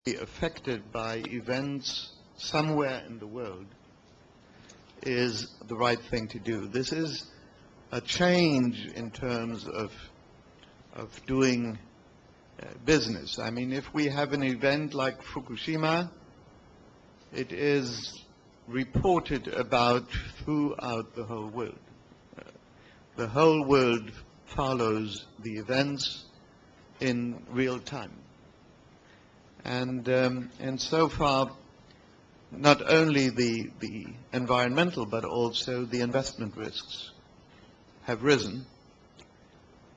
affected by events somewhere in the world is the right thing to do. This is a change in terms of doing business. I mean, if we have an event like Fukushima, it is reported about throughout the whole world. The whole world follows the events in real time. And so far, not only the environmental, but also the investment risks have risen.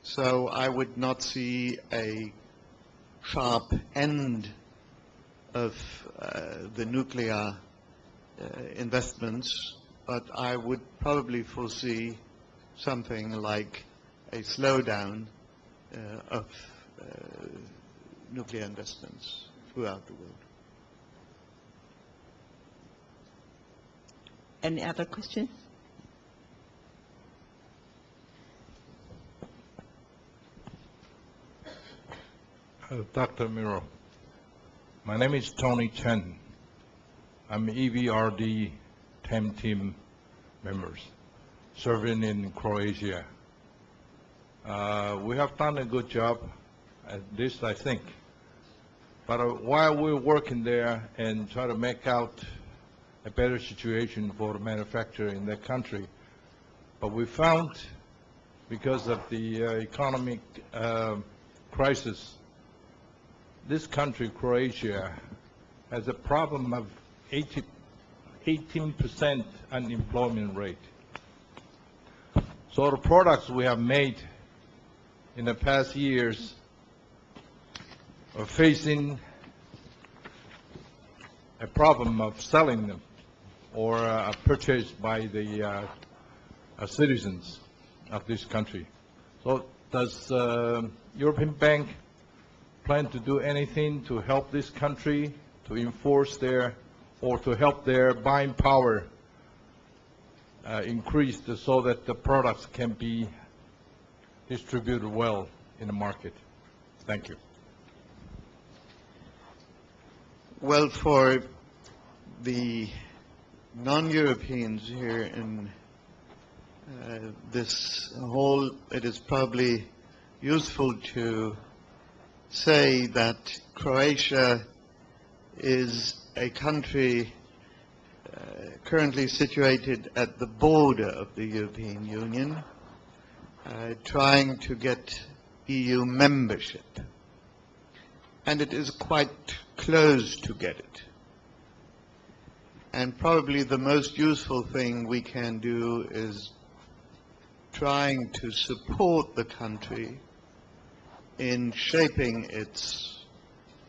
So I would not see a sharp end of the nuclear investments, but I would probably foresee something like a slowdown of nuclear investments throughout the world. Any other questions? Dr. Miro, my name is Tony Chen. I'm ebrd 10 team members serving in Croatia. We have done a good job at this, I think. But while we're working there and try to make out a better situation for the manufacturer in that country, but we found, because of the economic crisis, this country, Croatia, has a problem of 18% unemployment rate. So the products we have made in the past years are facing a problem of selling them or purchased by the citizens of this country. So does European Bank plan to do anything to help this country to enforce their, or to help their buying power increase so that the products can be distributed well in the market? Thank you. Well, for the non-Europeans here in this whole, it is probably useful to say that Croatia is a country currently situated at the border of the European Union, trying to get EU membership. And it is quite close to get it. And probably the most useful thing we can do is trying to support the country in shaping its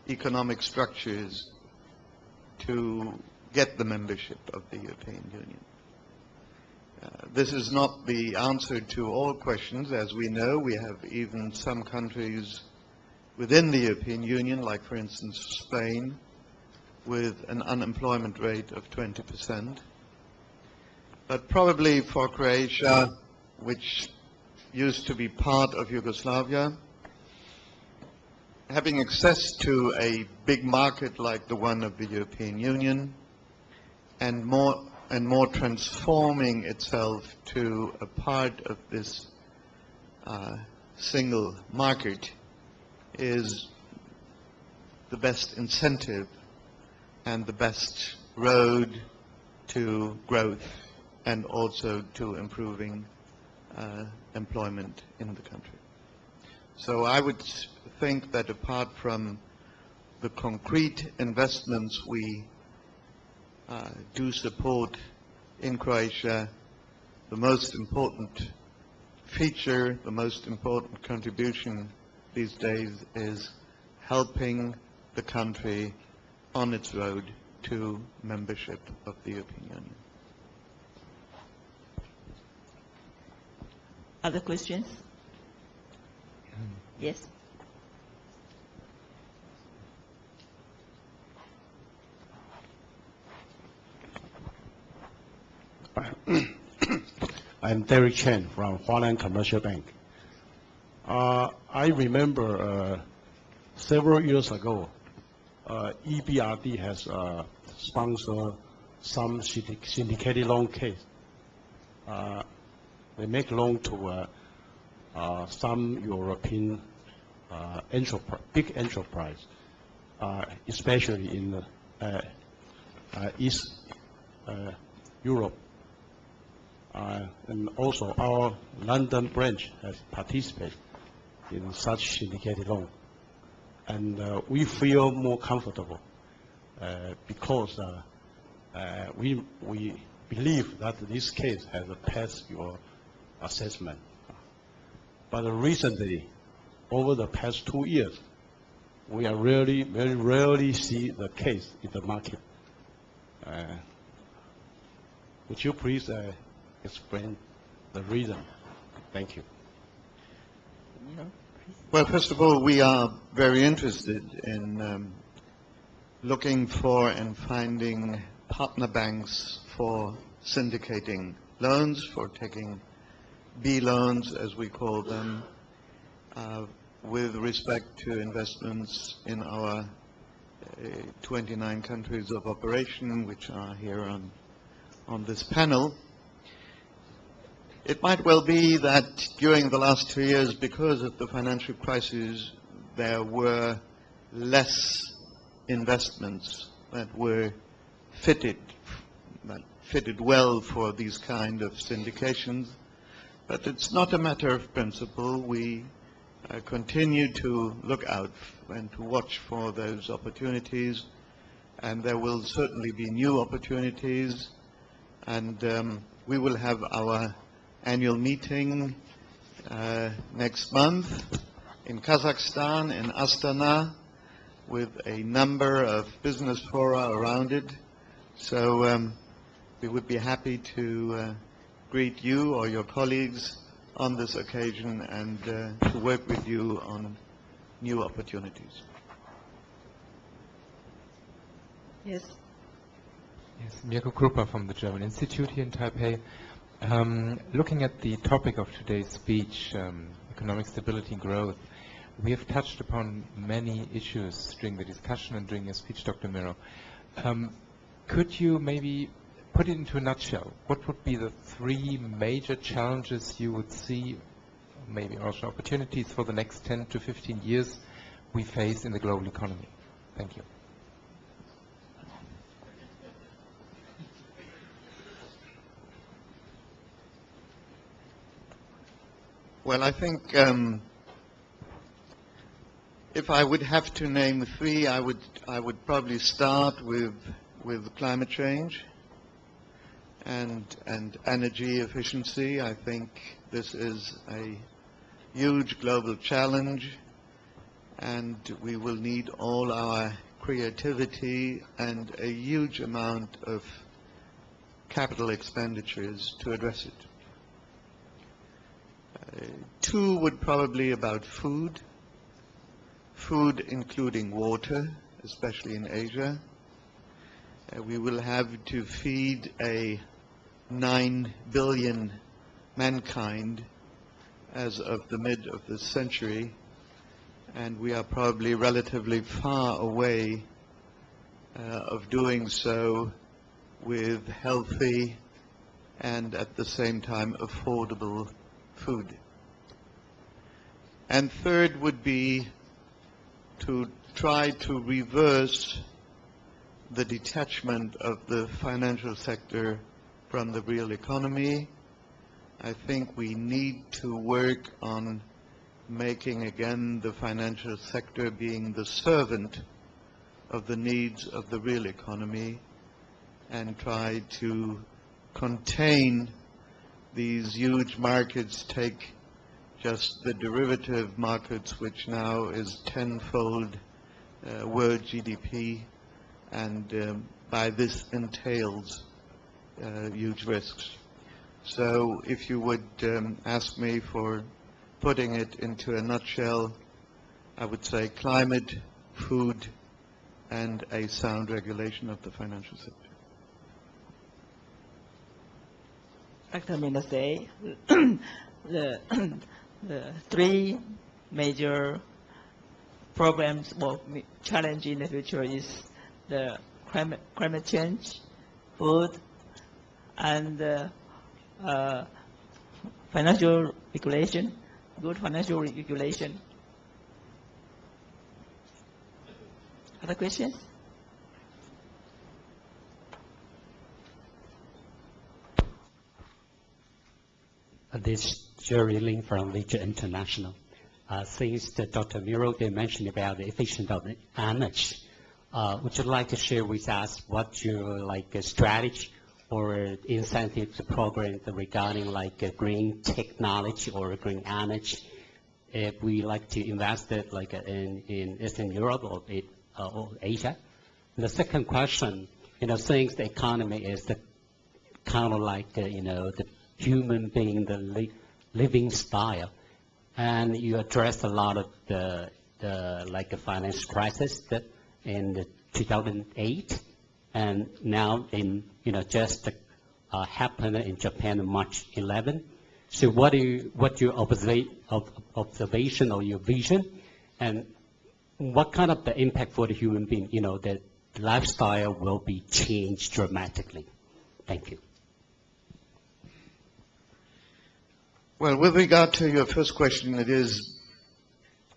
economic structures to get the membership of the European Union. This is not the answer to all questions. As we know, we have even some countries within the European Union, like for instance Spain, with an unemployment rate of 20%. But probably for Croatia, which used to be part of Yugoslavia, having access to a big market like the one of the European Union and more transforming itself to a part of this single market is the best incentive and the best road to growth and also to improving employment in the country. So I would think that apart from the concrete investments we do support in Croatia, the most important feature, the most important contribution these days is helping the country on its road to membership of the European Union. Other questions? Yes. I'm Derek Chen from Hualan Commercial Bank. I remember several years ago, ebrd has sponsored some syndicated loan case. They make loan to some European big enterprise, especially in East Europe. And also our London branch has participated in such syndicated loan. And we feel more comfortable because we believe that this case has passed your assessment. But recently, over the past 2 years, we are very rarely see the case in the market. Would you please explain the reason? Thank you. Well, first of all, we are very interested in looking for and finding partner banks for syndicating loans, for taking B loans, as we call them, with respect to investments in our 29 countries of operation, which are here on this panel. It might well be that during the last 2 years, because of the financial crisis, there were less investments that were fitted well for these kind of syndications. But it's not a matter of principle. We continue to look out and to watch for those opportunities, and there will certainly be new opportunities, and we will have our annual meeting next month in Kazakhstan, in Astana, with a number of business fora around it. So we would be happy to greet you or your colleagues on this occasion and to work with you on new opportunities. Yes. Yes, Mirko Krupa from the German Institute here in Taipei. Looking at the topic of today's speech, economic stability and growth, we have touched upon many issues during the discussion and during your speech, Dr. Miro. Could you maybe put it into a nutshell? What would be the 3 major challenges you would see, maybe also opportunities for the next 10 to 15 years we face in the global economy? Thank you. Well, I think if I would have to name 3, I would probably start with climate change and energy efficiency. I think this is a huge global challenge, and we will need all our creativity and a huge amount of capital expenditures to address it. 2 would probably about food including water, especially in Asia. We will have to feed a 9 billion mankind as of the mid of this century, and we are probably relatively far away of doing so with healthy and at the same time affordable food. And 3rd would be to try to reverse the detachment of the financial sector from the real economy. I think we need to work on making again the financial sector being the servant of the needs of the real economy, and try to contain these huge markets. Take just the derivative markets, which now is 10-fold world GDP, and by this entails huge risks. So if you would ask me for putting it into a nutshell, I would say climate, food, and a sound regulation of the financial sector. Dr. Mino say the 3 major problems or challenge in the future is the climate change, food, and financial regulation, good financial regulation. Other questions? This is Jerry Lin from Leisure International. Since Dr. Miro did mention about the efficiency of the energy, would you like to share with us what your strategy or incentive program regarding green technology or green energy? If we like to invest it in Eastern Europe or Asia. And the second question, since the economy is the kind of the human being, the living style, and you address a lot of the financial crisis that in 2008, and now in just happened in Japan on March 11. So what your observation or your vision, and what kind of the impact for the human being? The lifestyle will be changed dramatically. Thank you. Well, with regard to your first question, it is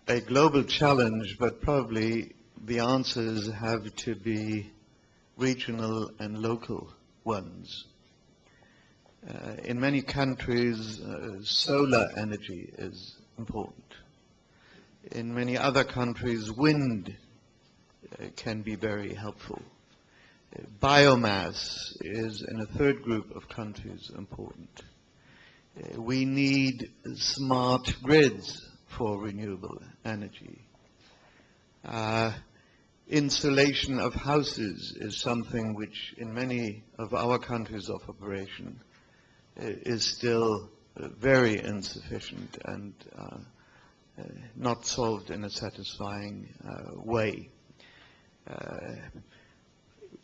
a global challenge, but probably the answers have to be regional and local ones. In many countries, solar energy is important. In many other countries, wind can be very helpful. Biomass is, in a third group of countries, important. We need smart grids for renewable energy. Insulation of houses is something which in many of our countries of operation is still very insufficient and not solved in a satisfying way.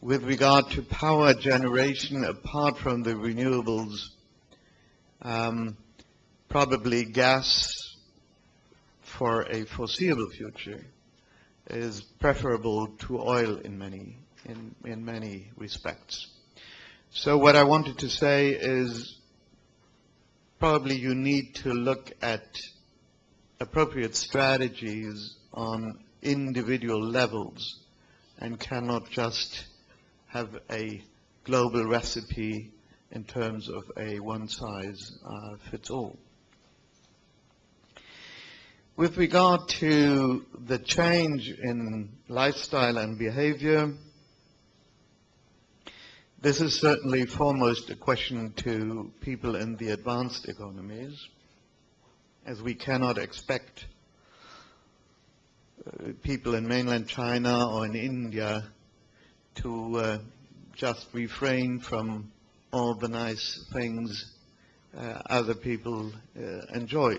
With regard to power generation, apart from the renewables, probably gas for a foreseeable future is preferable to oil in many respects. So what I wanted to say is probably you need to look at appropriate strategies on individual levels and cannot just have a global recipe in terms of a one-size-fits-all. With regard to the change in lifestyle and behavior, this is certainly foremost a question to people in the advanced economies, as we cannot expect people in mainland China or in India to just refrain from all the nice things other people enjoy.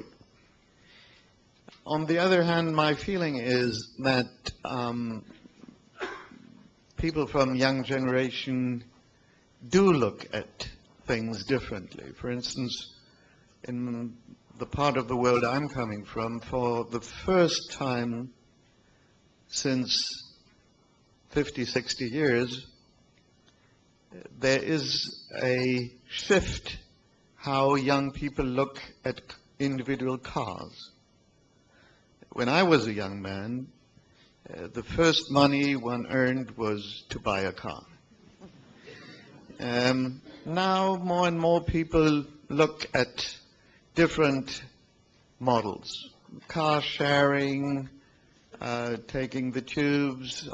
On the other hand, my feeling is that people from young generation do look at things differently. For instance, in the part of the world I'm coming from, for the first time since 50, 60 years, there is a shift how young people look at individual cars. When I was a young man, the first money one earned was to buy a car. Now more and more people look at different models. Car sharing, taking the tubes,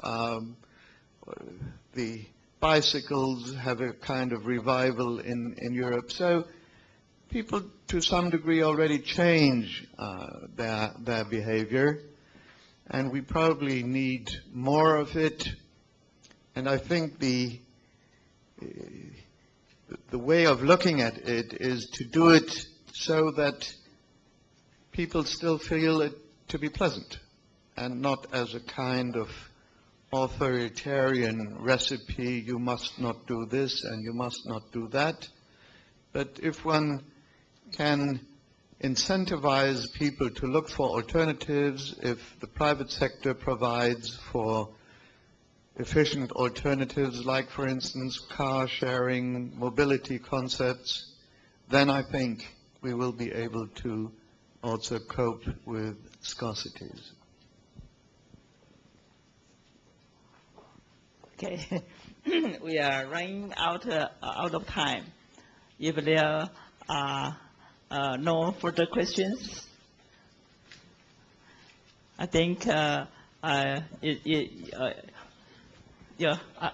the bicycles have a kind of revival in Europe. So people to some degree already change their behavior, and we probably need more of it. And I think the way of looking at it is to do it so that people still feel it to be pleasant and not as a kind of authoritarian recipe, you must not do this and you must not do that. But if one can incentivize people to look for alternatives, if the private sector provides for efficient alternatives, like, for instance, car sharing, mobility concepts, then I think we will be able to also cope with scarcities. Okay, we are running out of time. If there are no further questions, I think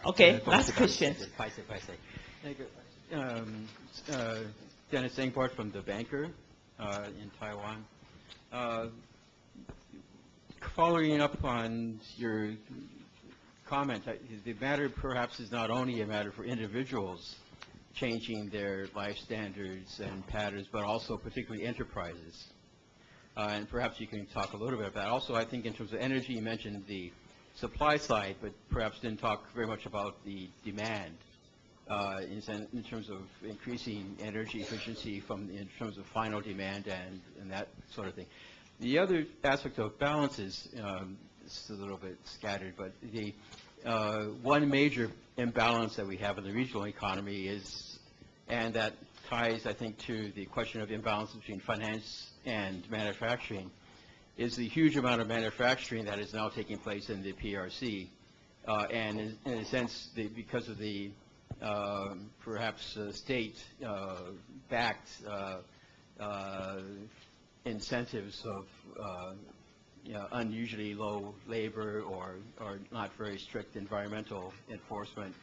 okay. Last question. Dennis Engport from The Banker in Taiwan. Following up on your comment, the matter perhaps is not only a matter for individuals changing their life standards and patterns, but also particularly enterprises. And perhaps you can talk a little bit about that. Also, I think in terms of energy, you mentioned the supply side, but perhaps didn't talk very much about the demand in terms of increasing energy efficiency in terms of final demand and that sort of thing. The other aspect of balance is, it's a little bit scattered, but the one major imbalance that we have in the regional economy is, and that ties, I think, to the question of imbalance between finance and manufacturing, is the huge amount of manufacturing that is now taking place in the PRC. And in a sense, because of the perhaps state-backed incentives of unusually low labor or not very strict environmental enforcement,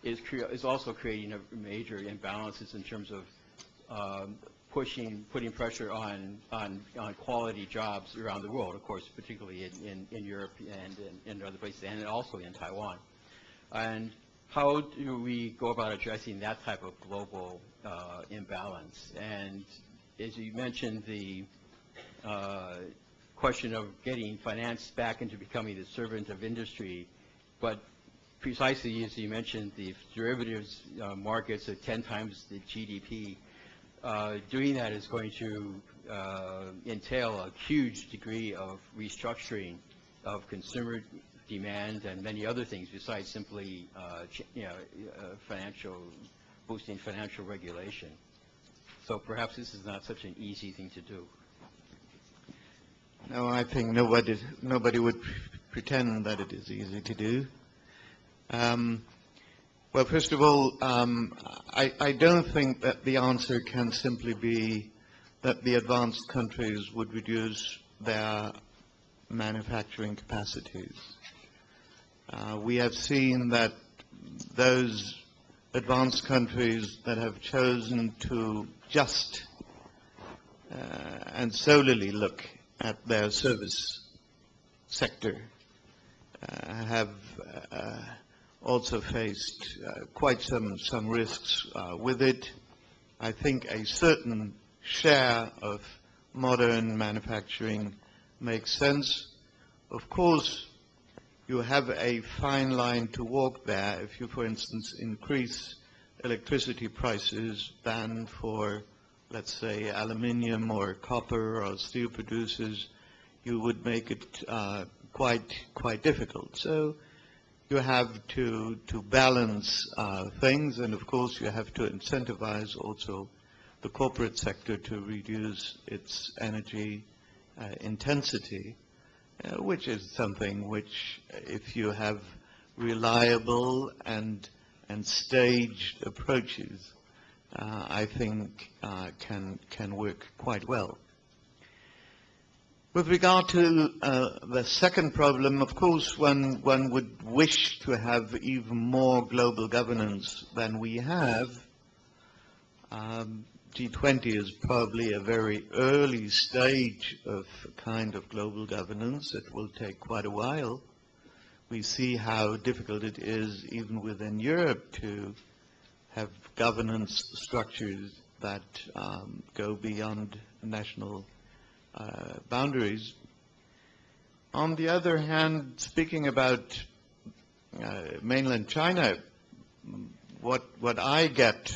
is also creating a major imbalances in terms of putting pressure on quality jobs around the world, of course, particularly in Europe and in other places, and also in Taiwan. And how do we go about addressing that type of global imbalance? And as you mentioned, the question of getting finance back into becoming the servant of industry, but precisely as you mentioned, the derivatives markets are 10 times the GDP. Doing that is going to entail a huge degree of restructuring of consumer demand and many other things besides simply boosting financial regulation. So perhaps this is not such an easy thing to do. No, I think nobody would pretend that it is easy to do. Well, first of all, I don't think that the answer can simply be that the advanced countries would reduce their manufacturing capacities. We have seen that those advanced countries that have chosen to just and solely look at their service sector have also faced quite some risks with it. I think a certain share of modern manufacturing makes sense. Of course, you have a fine line to walk there. If you, for instance, increase electricity prices, then for, let's say, aluminium or copper or steel producers, you would make it quite difficult. So you have to balance things, and of course you have to incentivize also the corporate sector to reduce its energy intensity, which is something which, if you have reliable and staged approaches, I think can work quite well. With regard to the second problem, of course, one would wish to have even more global governance than we have. G20 is probably a very early stage of kind of global governance. It will take quite a while. We see how difficult it is even within Europe to have governance structures that go beyond national boundaries. On the other hand, speaking about mainland China, what I get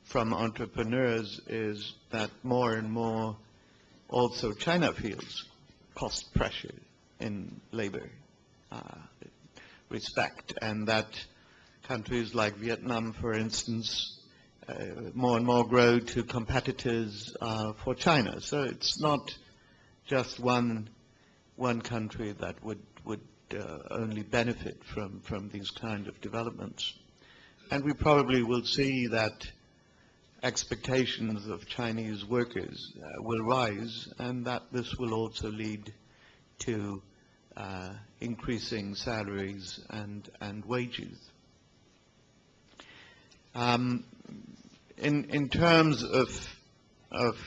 from entrepreneurs is that more and more also China feels cost pressure in labor respect, and that countries like Vietnam, for instance, more and more grow to competitors for China. So it's not just one country that would only benefit from these kind of developments. And we probably will see that expectations of Chinese workers will rise, and that this will also lead to increasing salaries and wages. In terms of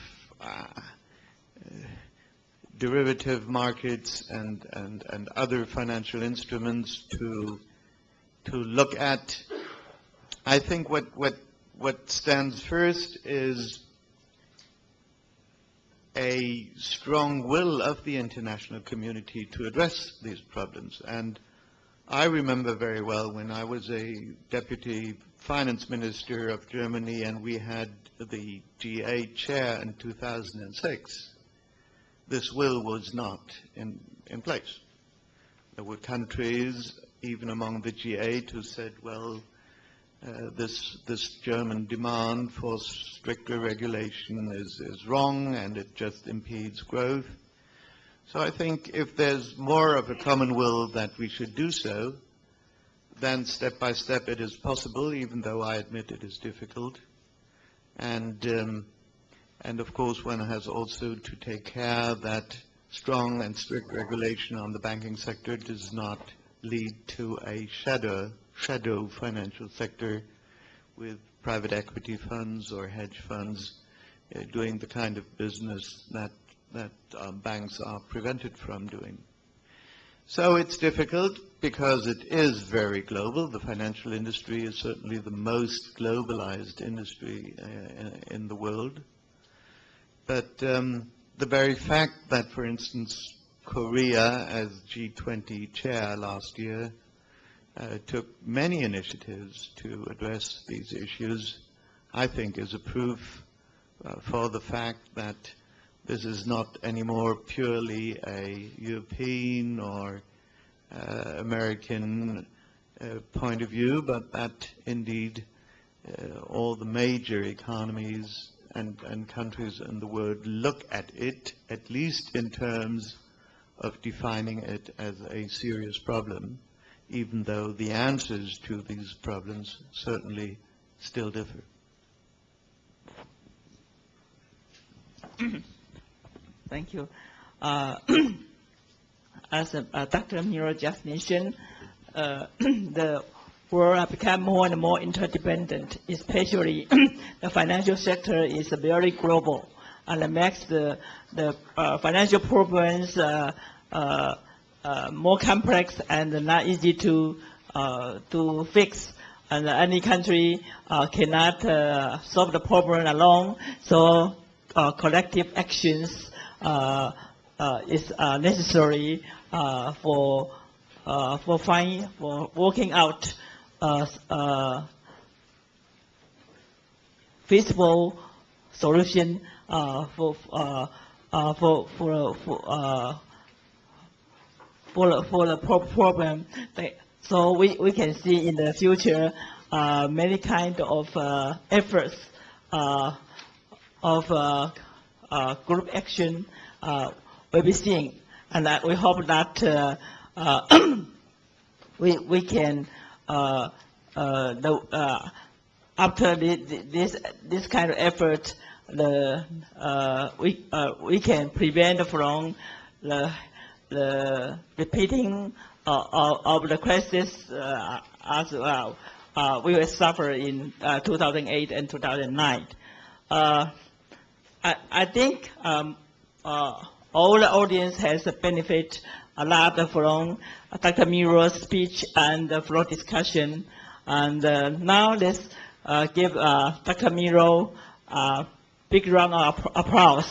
derivative markets and other financial instruments to look at, I think what stands first is a strong will of the international community to address these problems. And I remember very well when I was a deputy finance minister of Germany and we had the G8 chair in 2006, this will was not in place. There were countries, even among the G8, who said, well, this German demand for stricter regulation is wrong and it just impedes growth. So I think if there's more of a common will that we should do so, then step by step it is possible, even though I admit it is difficult. And of course one has also to take care that strong and strict regulation on the banking sector does not lead to a shadow financial sector with private equity funds or hedge funds doing the kind of business that banks are prevented from doing. So it's difficult because it is very global. The financial industry is certainly the most globalized industry in the world. But the very fact that, for instance, Korea, as G20 chair last year, took many initiatives to address these issues, I think is a proof for the fact that this is not anymore purely a European or American point of view, but that indeed all the major economies and countries in the world look at it, at least in terms of defining it as a serious problem, even though the answers to these problems certainly still differ. Thank you. As Dr. Miro just mentioned, the world has become more and more interdependent, especially the financial sector is very global, and it makes the financial problems more complex and not easy to fix. And any country cannot solve the problem alone, so collective actions is necessary for working out feasible solution for the problem. So we can see in the future many kind of efforts of group action will be seen, and we hope that we can after this kind of effort, we can prevent from the repeating of the crisis as well we will suffer in 2008 and 2009. I think all the audience has benefit a lot from Dr. Miro's speech and the floor discussion. And now let's give Dr. Miro a big round of applause.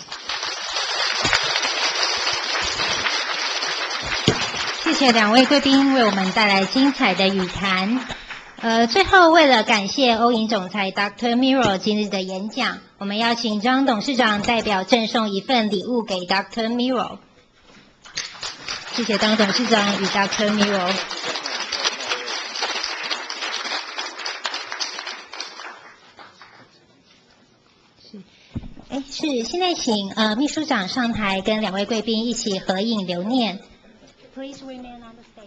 谢谢两位贵宾为我们带来精彩的语谈。最后为了感谢欧银总裁 Dr. Miro 今日的演讲，我们邀请张董事长代表赠送一份礼物给 Dr. Miro。谢谢张董事长与 Dr. Miro。现在请秘书长上台跟两位贵宾一起合影留念。Please remain on the stage.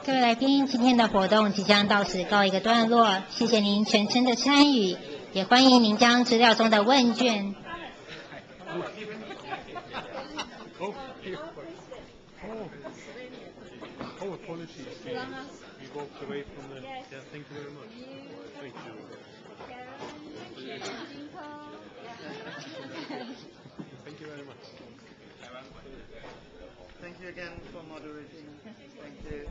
各位来宾，今天的活动即将到此告一个段落，谢谢您全程的参与，也欢迎您将资料中的问卷。Thank you again for moderating. Thank you.